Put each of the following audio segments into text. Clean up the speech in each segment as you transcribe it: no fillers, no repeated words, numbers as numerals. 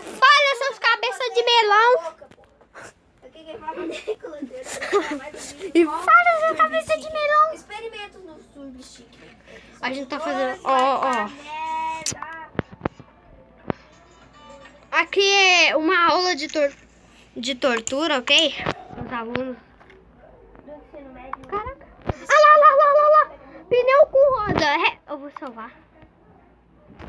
Fala, seus cabeças de melão. E fala, seus cabeças de melão. Experimentos no substick. A gente tá fazendo... Ó. Aqui é uma aula de tortura, ok? Os alunos. Caraca. Lá. Pneu com roda. Eu vou salvar.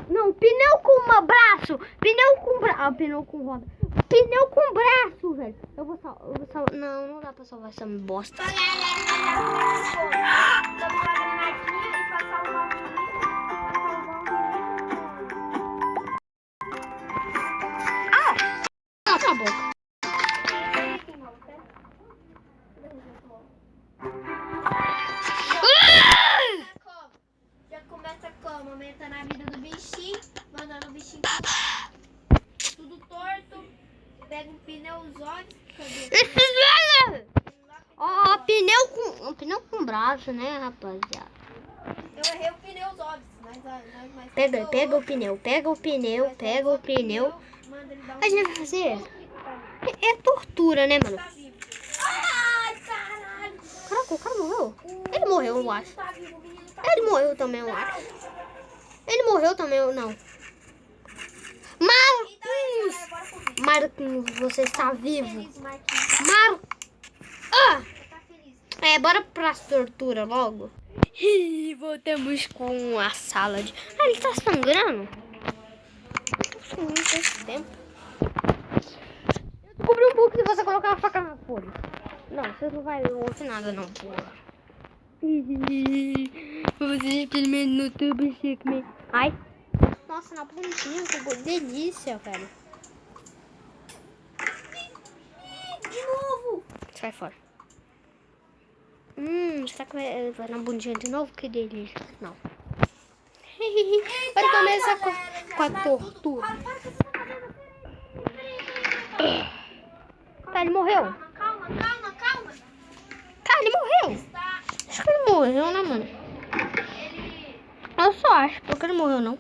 Não, pneu com braço. Pneu com braço. Pneu com roda. Pneu com braço, velho. Eu vou salvar. Não dá pra salvar essa bosta. Cala a boca. Já começa como? Aumentando a vida do bichinho, mandando o bichinho tudo torto, pega um pneu, os olhos, Ó, pneu com braço, né, rapaziada? Eu errei o pneu, os olhos, mas Pega o pneu. manda ele dar um A gente vai fazer. É tortura, né, mano? Ai, caralho! Caraca, o cara morreu? Ele morreu, eu acho. Tá vivo, o menino tá Ele morreu também, eu acho. Ele morreu também, eu não. Marquinhos, você está vivo. feliz, Marquinhos. Tá feliz. Bora pra tortura logo. E voltamos com a sala de... ele tá sangrando? Eu tô sangrando faz tempo. Eu descobri um pouco se você colocar a faca na folha. Não, você não vai ouvir nada não, porra. Você experimenta no YouTube, Chico. Ai. Nossa, na pontinha, que delícia, velho. De novo! Sai fora. Será que vai na bundinha de novo? Que delícia. Não. Vai começar com a tortura. Tá, ele morreu. Calma. Tá, ele morreu. Acho que ele morreu, né, mano? Eu só acho, porque ele morreu, não.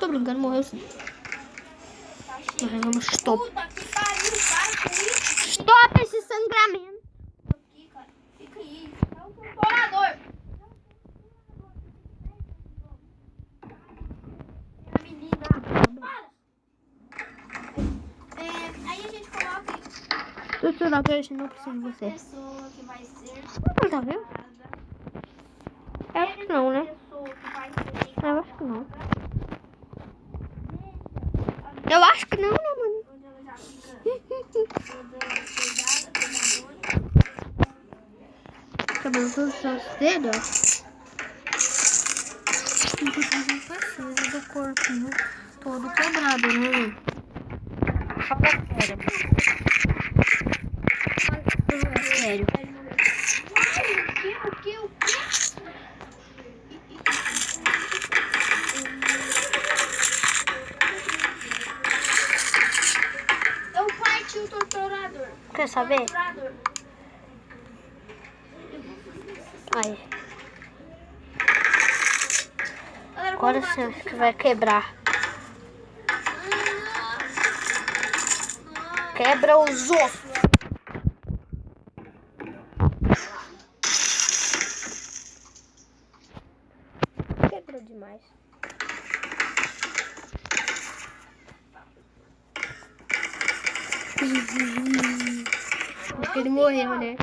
Tô brincando, morreu sim. Vamos stop. Puta que pariu, para com isso. Stop esse sangramento. Aqui, cara. Fica aí. É um controlador. A menina. Para. Aí a gente coloca Tortura, que eu não preciso de a você. pessoa que vai ser. Não tá vendo? Eu acho que não, né? Pessoa que vai ser. Eu acho que não. Eu acho que não, né, mano? Onde ela já fica toda cuidada, Cabelo todo cedo, ó. Não precisa do corpinho todo quebrado, né? Fala sério. Fala sério. O que? Eu parti o torturador. Quer saber? Torturador. Aí. Agora você que vai quebrar. Quebra os ossos. Quebrou demais. Porque ele morreu, né?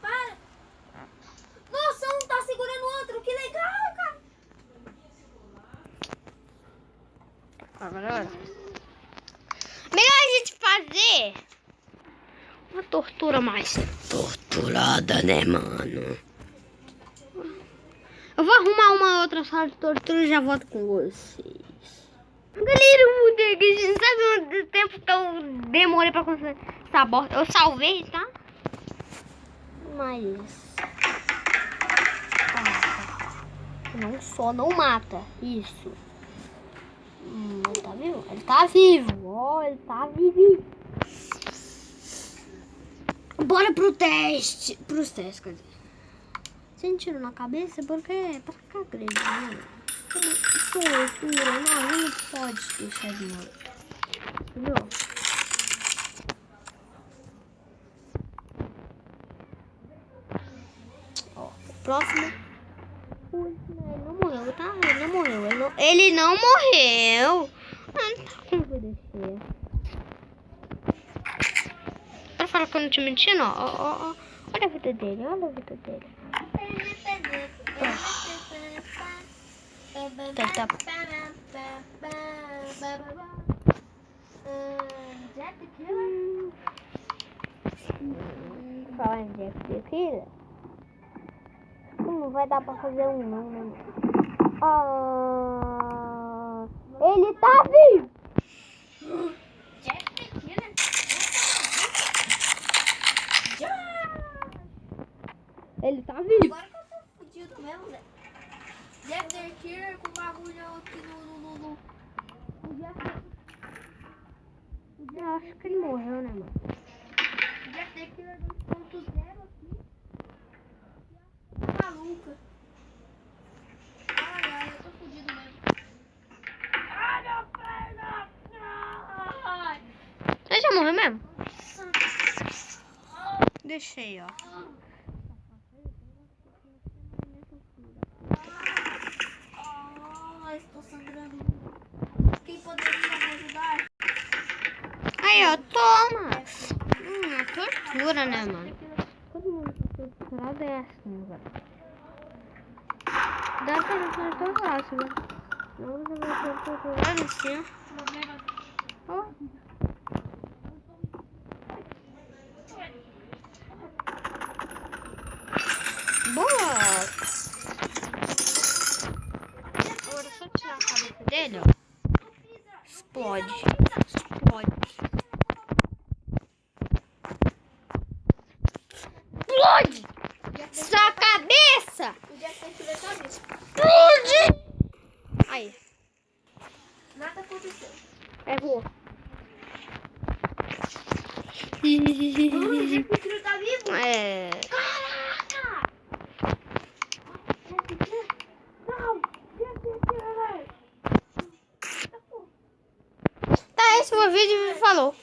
Para! Nossa, um tá segurando o outro, que legal, cara! Agora. Melhor a gente fazer uma tortura mais torturada, né, mano? Eu vou arrumar uma outra sala de tortura e já volto com vocês. Galera, sabe o tempo que eu demorei pra conseguir essa bosta? Eu salvei, tá? Mas... não mata. Isso. Tá vivo? Ele tá vivo. Ó, ele tá vivo. Bora pro teste. Pros testes, quer dizer. Sem tiro na cabeça, porque é pra ficar grande, né? Isso é loucura. Não pode deixar de morrer. Entendeu? Ó, próximo. Ele não morreu, tá? Ele não morreu. Ele não morreu. Ah, não tá com vida cheia. Pra falar que eu não te mentindo, ó. Olha a vida dele, olha a vida dele. Falar em Jack the Killer. Não vai dar pra fazer um não, né? Ele tá vivo! Jack the Killer? Ele tá vivo! Agora que eu tô fudido mesmo, né? Jack the Killer com bagulho aqui no Eu acho que ele morreu, né, mano? Jack the Killer 2.0 aqui. Tá maluca. Ai, eu tô fudido mesmo. Ai, minha perna! Ai. Ele já morreu mesmo? Nossa. Deixa aí, ó. Estou sangrando. Quem poderia me ajudar? Aí, ó, toma! É tortura, né, mano? Todo mundo tá torturado é assim, velho. Dá pra ser tão fácil, né? Não, você vai ser torturado assim, ó. Ó. Boa! Agora só tirar a cabeça dele, ó. Explode. Explode. Explode! Sua cabeça! O Jack the Killer tá vivo. Explode! Aí. Nada aconteceu. Voou. O Jack the Killer tá vivo? É. Caraca! Jack the Killer? Não! Jack the Killer! Tá, esse foi o vídeo e falou.